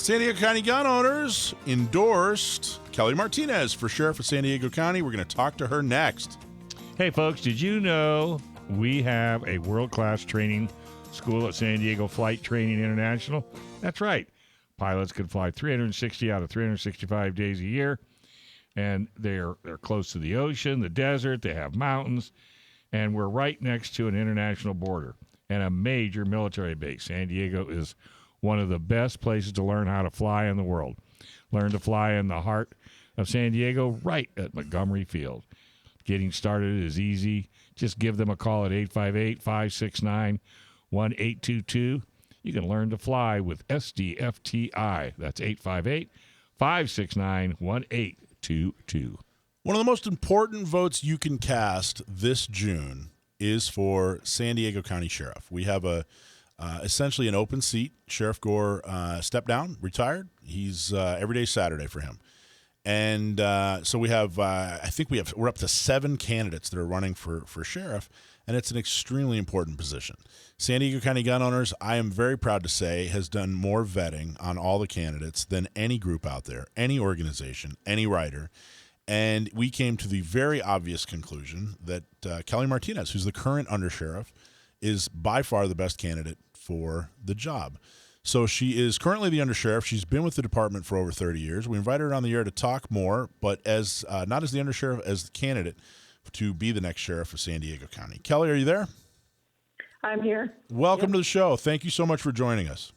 San Diego County gun owners endorsed Kelly Martinez for sheriff of San Diego County. We're going to talk to her next. Hey, folks, did you know we have a world-class training school at San Diego Flight Training International? That's right. Pilots can fly 360 out of 365 days a year, and they're close to the ocean, the desert, they have mountains, and we're right next to an international border and a major military base. San Diego is one of the best places to learn how to fly in the world. Learn to fly in the heart of San Diego right at Montgomery Field. Getting started is easy. Just give them a call at 858-569-1822. You can learn to fly with SDFTI. That's 858-569-1822. One of the most important votes you can cast this June is for San Diego County Sheriff. We have essentially an open seat. Sheriff Gore stepped down, retired. He's every day Saturday for him. And so we have, we're up to 7 candidates that are running for sheriff, and it's an extremely important position. San Diego County gun owners, I am very proud to say, has done more vetting on all the candidates than any group out there, any organization, any writer. And we came to the very obvious conclusion that Kelly Martinez, who's the current undersheriff, is by far the best candidate for the job. So she is currently the undersheriff. She's been with the department for over 30 years. We invited her on the air to talk more, but as not as the undersheriff, as the candidate to be the next sheriff of San Diego County. Kelly, are you there? I'm here. Welcome to the show. Thank you so much for joining us.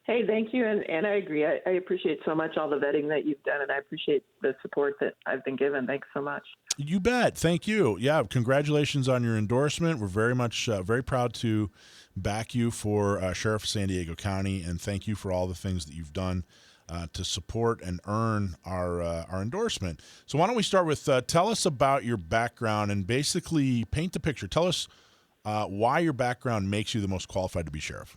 Hey, thank you, and I agree. I appreciate so much all the vetting that you've done, and I appreciate the support that I've been given. Thanks so much. You bet. Thank you. Yeah, congratulations on your endorsement. We're very much very proud to back you for Sheriff of San Diego County, and thank you for all the things that you've done to support and earn our endorsement. So why don't we start with tell us about your background and basically paint the picture. Tell us why your background makes you the most qualified to be sheriff.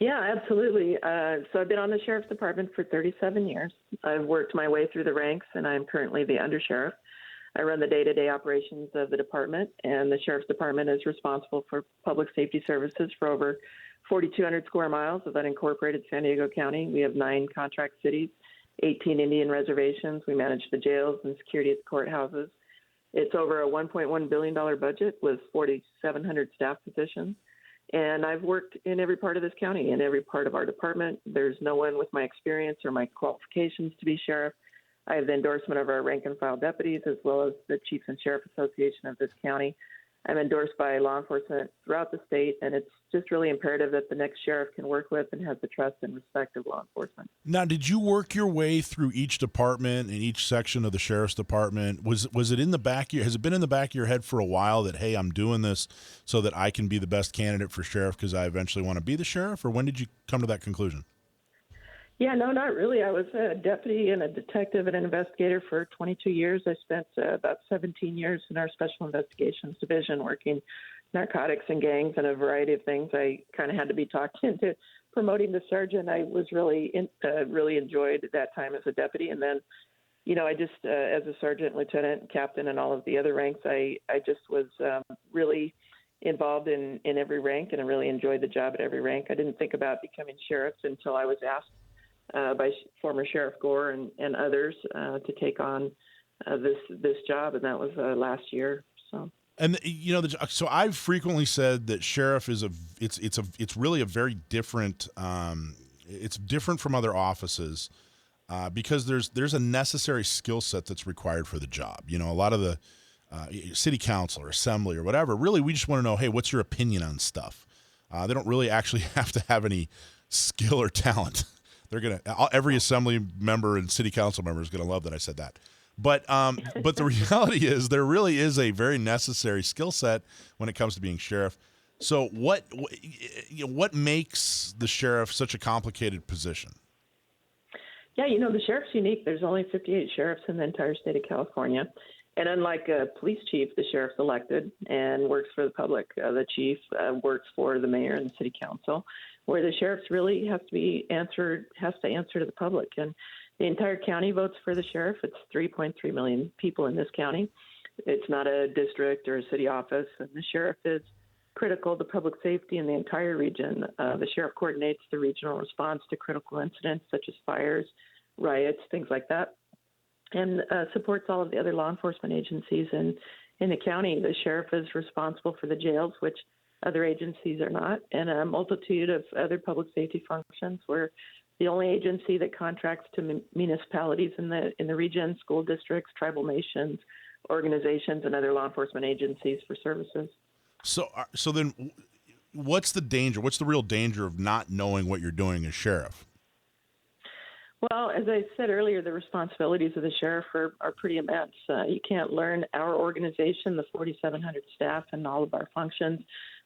Yeah, absolutely. So I've been on the Sheriff's Department for 37 years. I've worked my way through the ranks, and I'm currently the undersheriff. I run the day-to-day operations of the department, and the Sheriff's Department is responsible for public safety services for over 4,200 square miles of unincorporated San Diego County. We have 9 contract cities, 18 Indian reservations. We manage the jails and security at the courthouses. It's over a $1.1 billion budget with 4,700 staff positions. And I've worked in every part of this county, in every part of our department. There's no one with my experience or my qualifications to be sheriff. I have the endorsement of our rank and file deputies, as well as the Chiefs and Sheriff Association of this county. I'm endorsed by law enforcement throughout the state, and it's just really imperative that the next sheriff can work with and has the trust and respect of law enforcement. Now, did you work your way through each department and each section of the sheriff's department? Was it in the back? Has it been in the back of your head for a while that, hey, I'm doing this so that I can be the best candidate for sheriff because I eventually want to be the sheriff? Or when did you come to that conclusion? Yeah, no, not really. I was a deputy and a detective and an investigator for 22 years. I spent about 17 years in our Special Investigations Division working narcotics and gangs and a variety of things. I kind of had to be talked into promoting the sergeant. I was really enjoyed that time as a deputy. And then, I just, as a sergeant, lieutenant, captain, and all of the other ranks, I just was really involved in every rank, and I really enjoyed the job at every rank. I didn't think about becoming sheriff until I was asked by former Sheriff Gore and others to take on this job, and that was last year. So. And so I've frequently said that sheriff is it's really a very different. It's different from other offices because there's a necessary skill set that's required for the job. A lot of the city council or assembly or whatever, really, we just want to know, hey, what's your opinion on stuff? They don't really actually have to have any skill or talent. Every assembly member and city council member is gonna love that I said that. But the reality is there really is a very necessary skill set when it comes to being sheriff. So what makes the sheriff such a complicated position? Yeah, the sheriff's unique. There's only 58 sheriffs in the entire state of California. And unlike a police chief, the sheriff's elected and works for the public. The chief works for the mayor and the city council, where the sheriff's really has to answer to the public. And the entire county votes for the sheriff. It's 3.3 million people in this county. It's not a district or a city office. And the sheriff is critical to public safety in the entire region. The sheriff coordinates the regional response to critical incidents such as fires, riots, things like that, and supports all of the other law enforcement agencies. And in the county, the sheriff is responsible for the jails, which other agencies are not, and a multitude of other public safety functions. We're the only agency that contracts to municipalities in the region, school districts, tribal nations, organizations, and other law enforcement agencies for services. So then, what's the danger? What's the real danger of not knowing what you're doing as sheriff? Well, as I said earlier, the responsibilities of the sheriff are pretty immense. You can't learn our organization, the 4,700 staff, and all of our functions,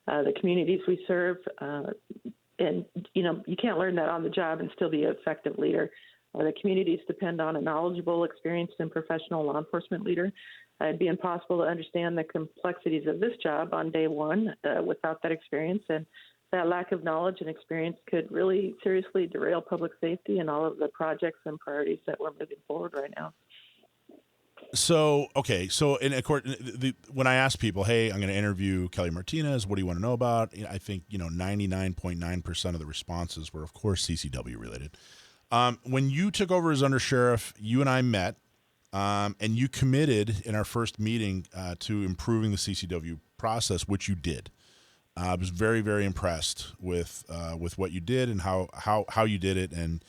the communities we serve, and you can't learn that on the job and still be an effective leader. The communities depend on a knowledgeable, experienced, and professional law enforcement leader. It'd be impossible to understand the complexities of this job on day one without that experience, and that lack of knowledge and experience could really seriously derail public safety and all of the projects and priorities that we're moving forward right now. So, okay. So, and of course, when I ask people, hey, I'm going to interview Kelly Martinez, what do you want to know about? I think, 99.9% of the responses were, of course, CCW related. When you took over as undersheriff, you and I met, and you committed in our first meeting to improving the CCW process, which you did. I was very, very impressed with what you did and how you did it. And,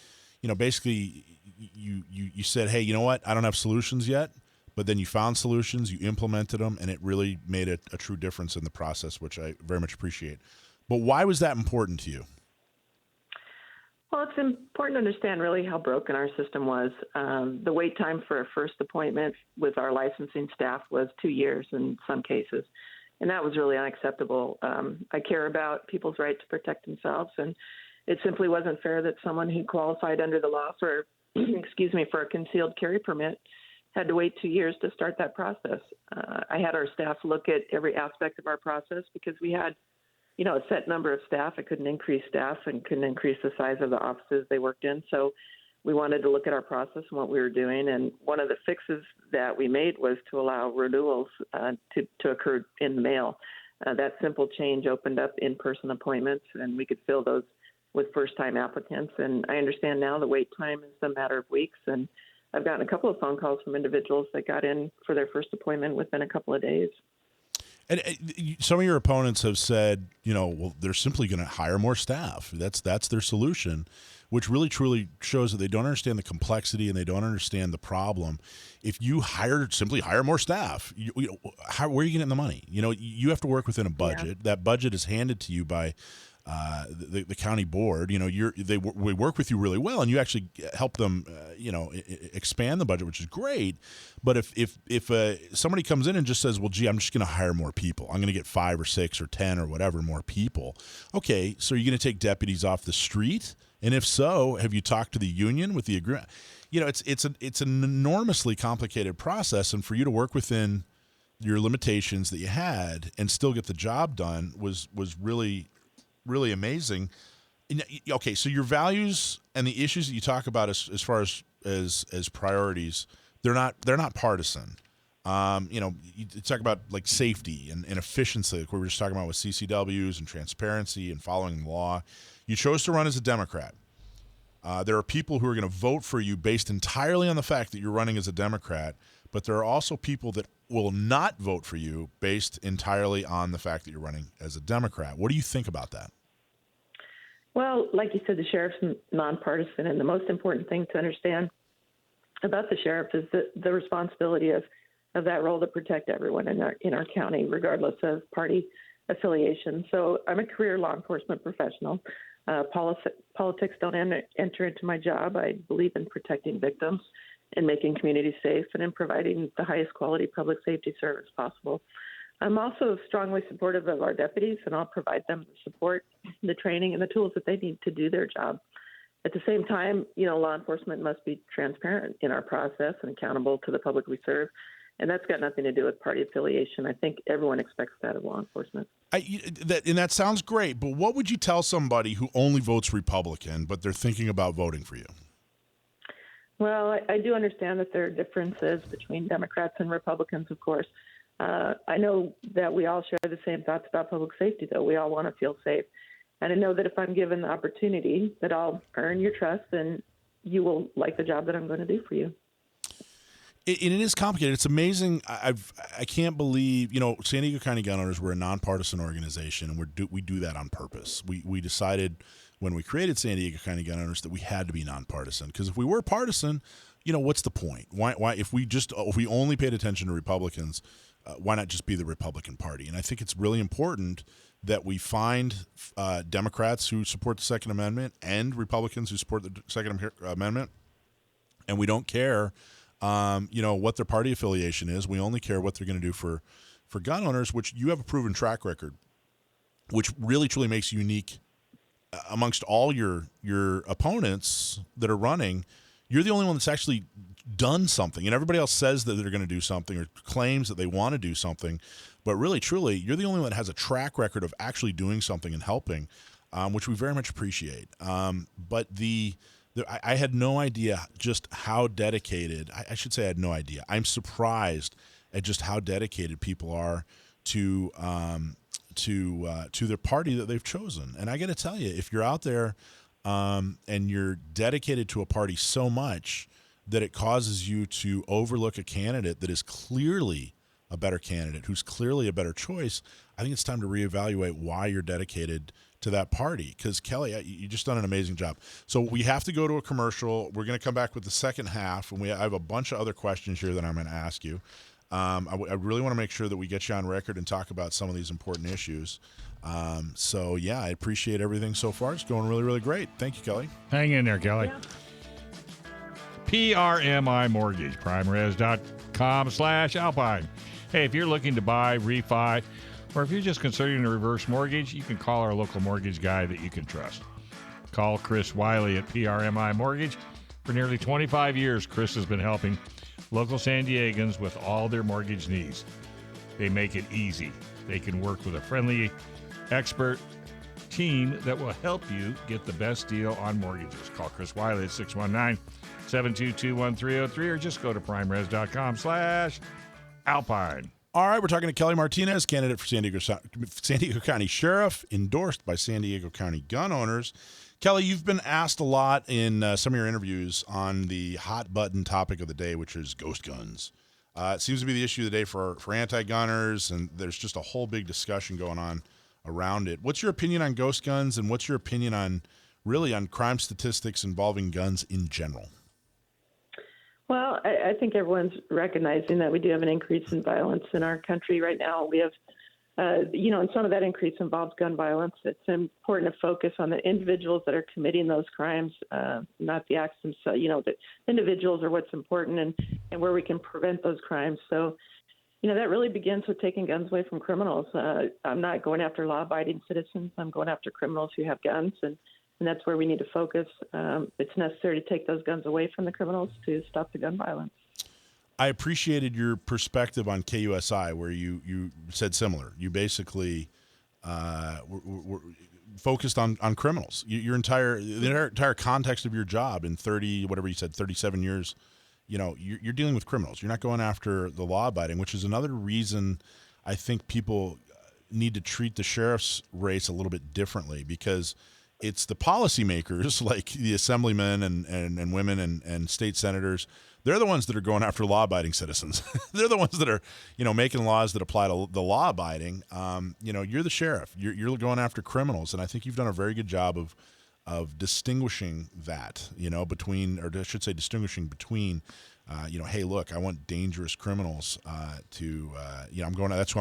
basically you said, hey, you know what? I don't have solutions yet, but then you found solutions, you implemented them, and it really made a true difference in the process, which I very much appreciate. But why was that important to you? Well, it's important to understand really how broken our system was. The wait time for a first appointment with our licensing staff was 2 years in some cases, and that was really unacceptable. I care about people's right to protect themselves, and it simply wasn't fair that someone who qualified under the law for, for a concealed carry permit had to wait 2 years to start that process. I had our staff look at every aspect of our process because we had a set number of staff. I couldn't increase staff and couldn't increase the size of the offices they worked in. So we wanted to look at our process and what we were doing. And one of the fixes that we made was to allow renewals to occur in the mail. That simple change opened up in-person appointments, and we could fill those with first-time applicants. And I understand now the wait time is a matter of weeks. And I've gotten a couple of phone calls from individuals that got in for their first appointment within a couple of days. And some of your opponents have said, well, they're simply going to hire more staff. That's their solution, which really truly shows that they don't understand the complexity and they don't understand the problem. If you simply hire more staff, where are you getting the money? You have to work within a budget. Yeah. That budget is handed to you by the county board. We work with you really well, and you actually help them, expand the budget, which is great. But if somebody comes in and just says, well, gee, I'm just going to hire more people, I'm going to get 5 or 6 or 10 or whatever more people. Okay, so you're going to take deputies off the street, and if so, have you talked to the union with the agreement? It's an enormously complicated process, and for you to work within your limitations that you had and still get the job done was really amazing. Okay, so your values and the issues that you talk about as far as priorities, they're not partisan. You talk about like safety and efficiency, like we were just talking about with CCWs and transparency and following the law. You chose to run as a Democrat. There are people who are going to vote for you based entirely on the fact that you're running as a Democrat, but there are also people that will not vote for you based entirely on the fact that you're running as a Democrat. What do you think about that? Well, like you said, the sheriff's nonpartisan, and the most important thing to understand about the sheriff is the responsibility of that role to protect everyone in our county, regardless of party affiliation. So I'm a career law enforcement professional. Politics don't enter into my job. I believe in protecting victims, in making communities safe, and in providing the highest quality public safety service possible. I'm also strongly supportive of our deputies, and I'll provide them the support, the training, and the tools that they need to do their job. At the same time, law enforcement must be transparent in our process and accountable to the public we serve. And that's got nothing to do with party affiliation. I think everyone expects that of law enforcement. That sounds great, but what would you tell somebody who only votes Republican, but they're thinking about voting for you? Well, I do understand that there are differences between Democrats and Republicans, of course. I know that we all share the same thoughts about public safety, though. We all want to feel safe. And I know that if I'm given the opportunity, that I'll earn your trust and you will like the job that I'm going to do for you. It is complicated. It's amazing. I can't believe, San Diego County Gun Owners, we're a nonpartisan organization, and we do that on purpose. We decided when we created San Diego County Gun Owners that we had to be nonpartisan, because if we were partisan, what's the point? Why if we only paid attention to Republicans, why not just be the Republican Party? And I think it's really important that we find Democrats who support the Second Amendment and Republicans who support the Second Amendment, and we don't care what their party affiliation is. We only care what they're going to do for gun owners, which you have a proven track record, which really truly makes you unique amongst all your opponents that are running. You're the only one that's actually done something, and everybody else says that they're going to do something or claims that they want to do something, but really truly you're the only one that has a track record of actually doing something and helping, which we very much appreciate. But I had no idea just how dedicated. I should say I had no idea. I'm surprised at just how dedicated people are to their party that they've chosen. And I got to tell you, if you're out there and you're dedicated to a party so much that it causes you to overlook a candidate that is clearly a better candidate, who's clearly a better choice, I think it's time to reevaluate why you're dedicated to that party. Because Kelly, you just done an amazing job. So we have to go to a commercial. We're going to come back with the second half, and I have a bunch of other questions here that I'm going to ask you. I really want to make sure that we get you on record and talk about some of these important issues. So yeah, I appreciate everything so far. It's going really, really great. Thank you, Kelly. Hang in there, Kelly. Yeah. PRMI Mortgage, primeres.com/Alpine. Hey, if you're looking to buy, refi, or if you're just considering a reverse mortgage, you can call our local mortgage guy that you can trust. Call Chris Wiley at PRMI Mortgage. For nearly 25 years, Chris has been helping local San Diegans with all their mortgage needs. They make it easy. They can work with a friendly, expert team that will help you get the best deal on mortgages. Call Chris Wiley at 619-722-1303 or just go to primeres.com/Alpine. All right, we're talking to Kelly Martinez, candidate for San Diego County Sheriff, endorsed by San Diego County Gun Owners. Kelly, you've been asked a lot in some of your interviews on the hot button topic of the day, which is ghost guns. It seems to be the issue of the day for anti-gunners, and there's just a whole big discussion going on around it. What's your opinion on ghost guns, and what's your opinion on crime statistics involving guns in general? Well, I think everyone's recognizing that we do have an increase in violence in our country right now. We have, and some of that increase involves gun violence. It's important to focus on the individuals that are committing those crimes, not the acts themselves. The individuals are what's important and where we can prevent those crimes. So, that really begins with taking guns away from criminals. I'm not going after law-abiding citizens. I'm going after criminals who have guns, and that's where we need to focus. It's necessary to take those guns away from the criminals to stop the gun violence. I appreciated your perspective on KUSI, where you said similar. You basically were focused on criminals. The entire context of your job in 37 years, you're dealing with criminals. You're not going after the law-abiding, which is another reason I think people need to treat the sheriff's race a little bit differently, because it's the policymakers like the assemblymen and women and state senators. They're the ones that are going after law-abiding citizens. They're the ones that are, making laws that apply to the law-abiding. You're the sheriff. You're going after criminals, and I think you've done a very good job of distinguishing that, distinguishing between, hey, look, I want dangerous criminals that's who I'm going after.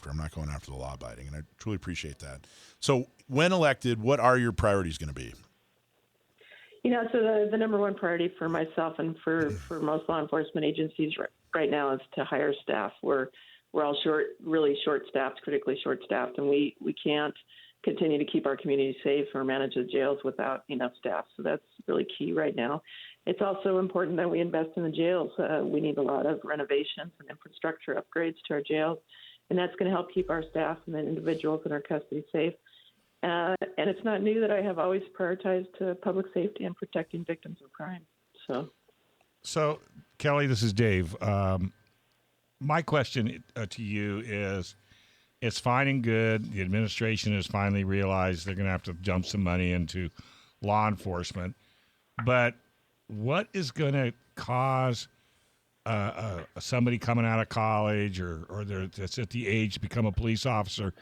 I'm not going after the law-abiding, and I truly appreciate that. So when elected, what are your priorities going to be? So the number one priority for myself and for most law enforcement agencies right now is to hire staff. We're all really short-staffed, critically short-staffed, and we can't continue to keep our community safe or manage the jails without enough staff. So that's really key right now. It's also important that we invest in the jails. We need a lot of renovations and infrastructure upgrades to our jails, and that's going to help keep our staff and the individuals in our custody safe. And it's not new that I have always prioritized public safety and protecting victims of crime. So Kelly, this is Dave. my question to you is, it's fine and good. The administration has finally realized they're going to have to jump some money into law enforcement. But what is going to cause somebody coming out of college or that's at the age to become a police officer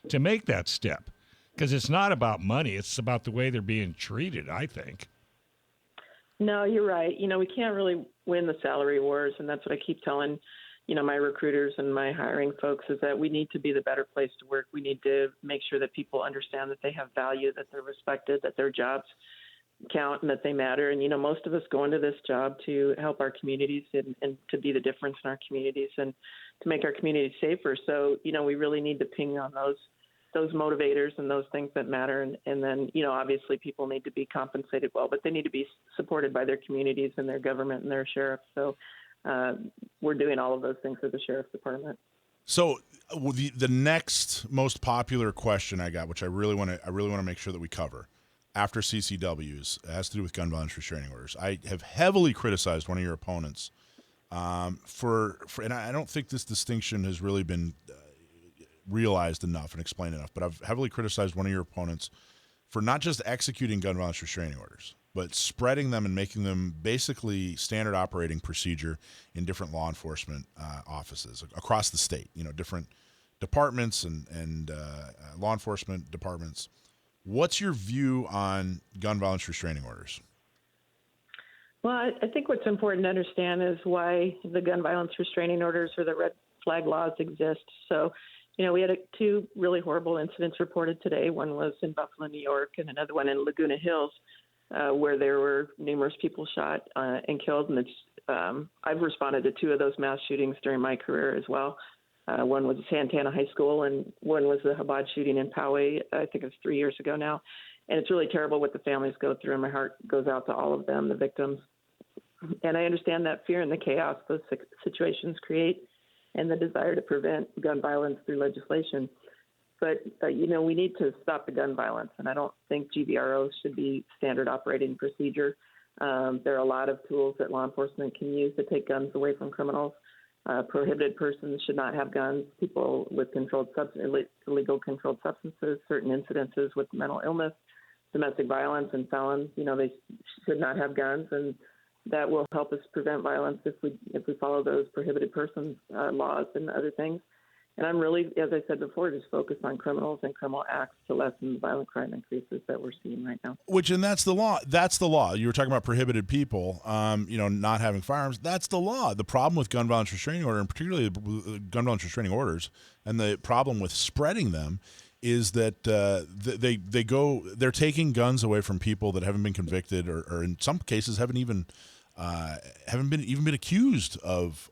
to make that step? Because it's not about money. It's about the way they're being treated, I think. No, you're right. We can't really win the salary wars, and that's what I keep telling, my recruiters and my hiring folks, is that we need to be the better place to work. We need to make sure that people understand that they have value, that they're respected, that their jobs count, and that they matter. And, most of us go into this job to help our communities and to be the difference in our communities and to make our communities safer. So, we really need to ping on those motivators and those things that matter. And then, obviously people need to be compensated well, but they need to be supported by their communities and their government and their sheriffs. So we're doing all of those things with the Sheriff's Department. So the next most popular question I got, which I really want to make sure that we cover after CCWs, has to do with gun violence restraining orders. I have heavily criticized one of your opponents for and I don't think this distinction has really been realized enough and explained enough, but I've heavily criticized one of your opponents for not just executing gun violence restraining orders, but spreading them and making them basically standard operating procedure in different law enforcement offices across the state, different departments and law enforcement departments. What's your view on gun violence restraining orders? Well, I think what's important to understand is why the gun violence restraining orders or the red flag laws exist. So, we had two really horrible incidents reported today. One was in Buffalo, New York, and another one in Laguna Hills, where there were numerous people shot and killed. And I've responded to two of those mass shootings during my career as well. One was Santana High School, and one was the Chabad shooting in Poway. I think it was 3 years ago now. And it's really terrible what the families go through, and my heart goes out to all of them, the victims. And I understand that fear and the chaos those situations create, and the desire to prevent gun violence through legislation. But, we need to stop the gun violence, and I don't think GVROs should be standard operating procedure. There are a lot of tools that law enforcement can use to take guns away from criminals. Prohibited persons should not have guns. People with illegal controlled substances, certain incidences with mental illness, domestic violence, and felons, they should not have guns, and that will help us prevent violence if we follow those prohibited persons laws and other things. And I'm really, as I said before, just focused on criminals and criminal acts to lessen the violent crime increases that we're seeing right now. And that's the law. That's the law. You were talking about prohibited people, not having firearms. That's the law. The problem with gun violence restraining order, and particularly gun violence restraining orders, and the problem with spreading them, is that they're taking guns away from people that haven't been convicted, or in some cases haven't been accused of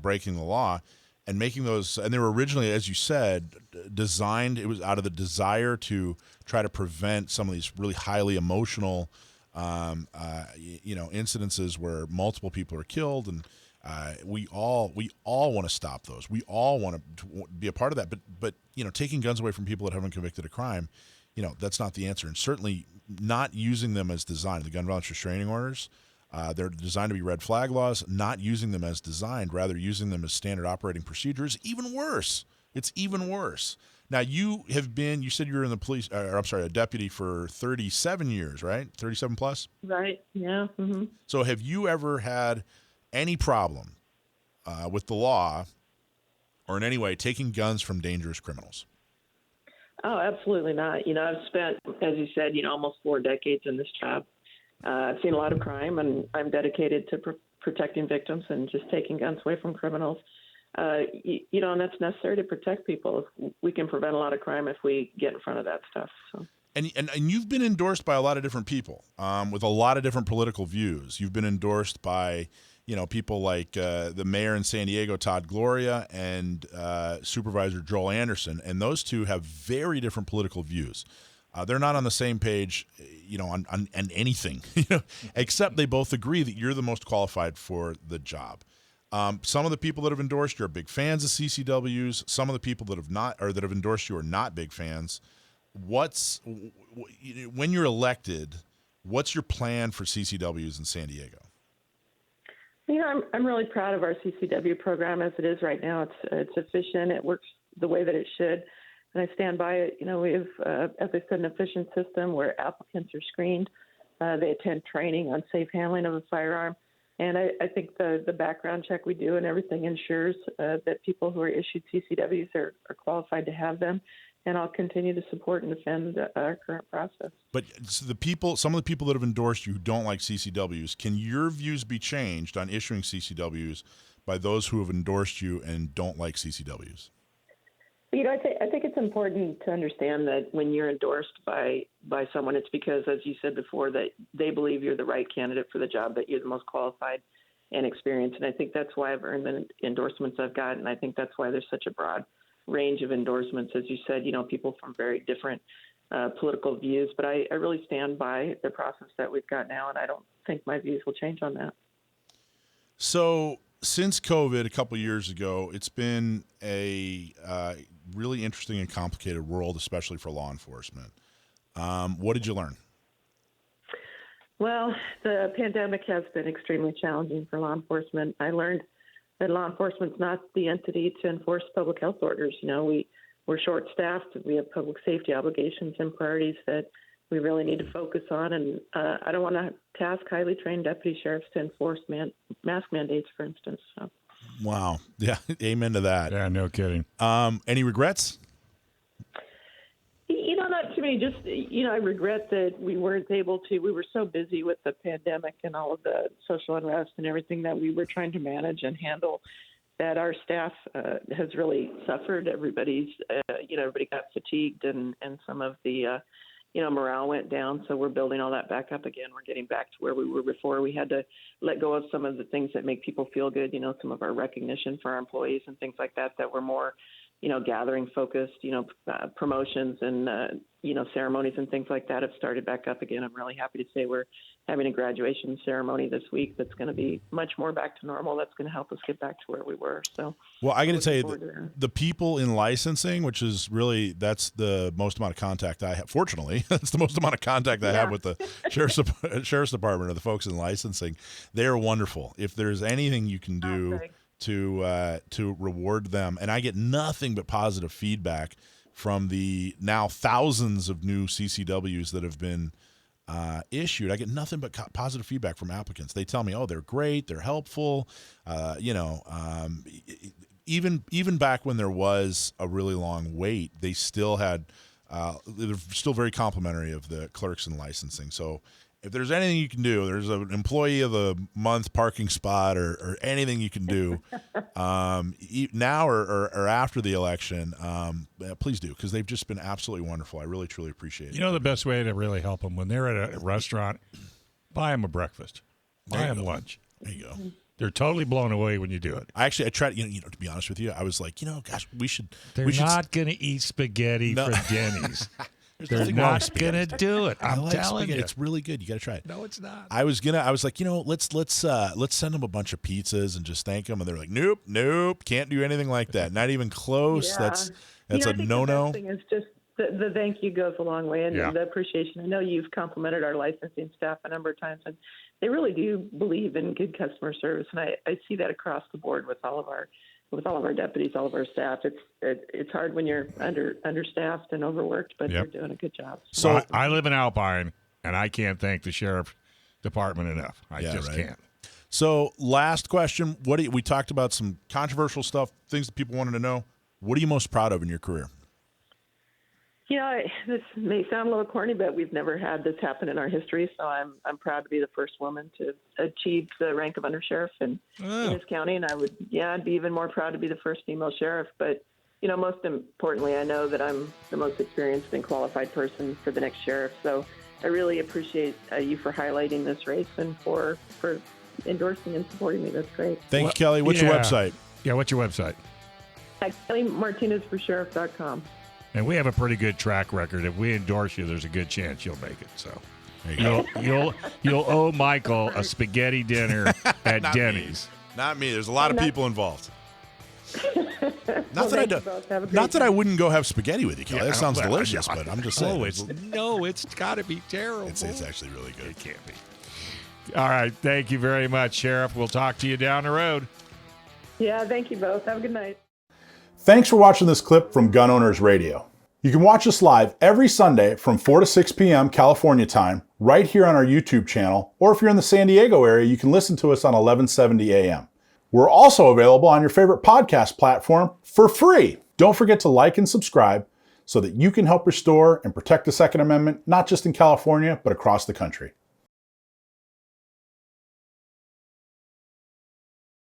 breaking the law, and making those. And they were originally, as you said, designed. It was out of the desire to try to prevent some of these really highly emotional, incidences where multiple people are killed, and we all want to stop those. We all want to be a part of that. But taking guns away from people that haven't convicted a crime, that's not the answer. And certainly not using them as designed. The gun violence restraining orders, they're designed to be red flag laws. Not using them as designed, rather using them as standard operating procedures, even worse. It's even worse. Now, you said you were in the police, a deputy for 37 years, right? 37 plus? Right, yeah. Mm-hmm. So have you ever had any problem with the law or in any way taking guns from dangerous criminals? Oh, absolutely not. I've spent, as you said, almost 4 decades in this job. I've seen a lot of crime, and I'm dedicated to protecting victims and just taking guns away from criminals. And that's necessary to protect people. We can prevent a lot of crime if we get in front of that stuff. So. And you've been endorsed by a lot of different people with a lot of different political views. You've been endorsed by people like the mayor in San Diego, Todd Gloria, and Supervisor Joel Anderson, and those two have very different political views. They're not on the same page, on anything, except they both agree that you're the most qualified for the job. Some of the people that have endorsed you are big fans of CCWs. Some of the people that have not, or that have endorsed you, are not big fans. When you're elected, what's your plan for CCWs in San Diego? I'm really proud of our CCW program as it is right now. It's efficient. It works the way that it should, and I stand by it. We have, as I said, an efficient system where applicants are screened. They attend training on safe handling of a firearm, and I think the background check we do and everything ensures that people who are issued CCWs are qualified to have them. And I'll continue to support and defend our current process. But some of the people that have endorsed you who don't like CCWs, can your views be changed on issuing CCWs by those who have endorsed you and don't like CCWs? I think it's important to understand that when you're endorsed by someone, it's because, as you said before, that they believe you're the right candidate for the job, that you're the most qualified and experienced. And I think that's why I've earned the endorsements I've gotten. And I think that's why there's such a broad range of endorsements, as you said, people from very different political views. But I really stand by the process that we've got now, and I don't think my views will change on that. So since COVID a couple of years ago, it's been a really interesting and complicated world, especially for law enforcement. What did you learn? Well, the pandemic has been extremely challenging for law enforcement. I learned that law enforcement's not the entity to enforce public health orders. We're short-staffed. We have public safety obligations and priorities that we really need to focus on. And I don't want to task highly trained deputy sheriffs to enforce mask mandates, for instance. So. Wow. Yeah. Amen to that. Yeah, no kidding. Any regrets? Not too many. Just, I regret that we weren't able to. We were so busy with the pandemic and all of the social unrest and everything that we were trying to manage and handle that our staff has really suffered. Everybody got fatigued and some of the, morale went down. So we're building all that back up again. We're getting back to where we were before. We had to let go of some of the things that make people feel good, some of our recognition for our employees and things like that were more gathering focused, promotions and, ceremonies and things like that have started back up again. I'm really happy to say we're having a graduation ceremony this week that's going to be much more back to normal. That's going to help us get back to where we were. So, well, I got to tell you, the people in licensing, which is really, that's the most amount of contact I have. Fortunately, that's the most amount of contact I have with the sheriff's department or the folks in licensing. They're wonderful. If there's anything you can do to reward them, and I get nothing but positive feedback from the now thousands of new CCWs that have been issued. I get nothing but positive feedback from applicants. They tell me, oh, they're great, they're helpful. Even back when there was a really long wait, they still had they're still very complimentary of the clerks in licensing. So if there's anything you can do, there's an employee of the month parking spot or anything you can do now or after the election, please do, because they've just been absolutely wonderful. I really, truly appreciate it. The best way to really help them when they're at a restaurant, buy them a breakfast, buy them lunch. There you go. They're totally blown away when you do it. I tried, to be honest with you, I was like, gosh, we should. They're not going to eat spaghetti from Denny's. They're not gonna do it. I'm telling you, it's really good. You got to try it. No, it's not. I was like, let's send them a bunch of pizzas and just thank them. And they're like, nope, can't do anything like that. Not even close. Yeah. That's a no-no. The best thing is just the thank you goes a long way, and the appreciation. I know you've complimented our licensing staff a number of times, and they really do believe in good customer service, and I see that across the board with all of our deputies, all of our staff. It's hard when you're understaffed and overworked, but they're doing a good job. So I live in Alpine, and I can't thank the sheriff department enough. I just can't. So last question: we talked about some controversial stuff, things that people wanted to know. What are you most proud of in your career? This may sound a little corny, but we've never had this happen in our history. So I'm proud to be the first woman to achieve the rank of undersheriff in this county. And I'd be even more proud to be the first female sheriff. But, most importantly, I know that I'm the most experienced and qualified person for the next sheriff. So I really appreciate you for highlighting this race and for endorsing and supporting me. That's great. Thank you, Kelly. What's your website? Yeah, what's your website? Kelly Martinez for sheriff.com. And we have a pretty good track record. If we endorse you, there's a good chance you'll make it. So you'll owe Michael a spaghetti dinner at Denny's. Not me. There's a lot of people involved. Not that I wouldn't go have spaghetti with you, Kelly. That sounds delicious, but I'm just saying. It's got to be terrible. It's actually really good. It can't be. All right. Thank you very much, Sheriff. We'll talk to you down the road. Yeah, thank you both. Have a good night. Thanks for watching this clip from Gun Owners Radio. You can watch us live every Sunday from 4 to 6 p.m. California time, right here on our YouTube channel, or if you're in the San Diego area, you can listen to us on 1170 a.m. We're also available on your favorite podcast platform for free. Don't forget to like and subscribe so that you can help restore and protect the Second Amendment, not just in California, but across the country.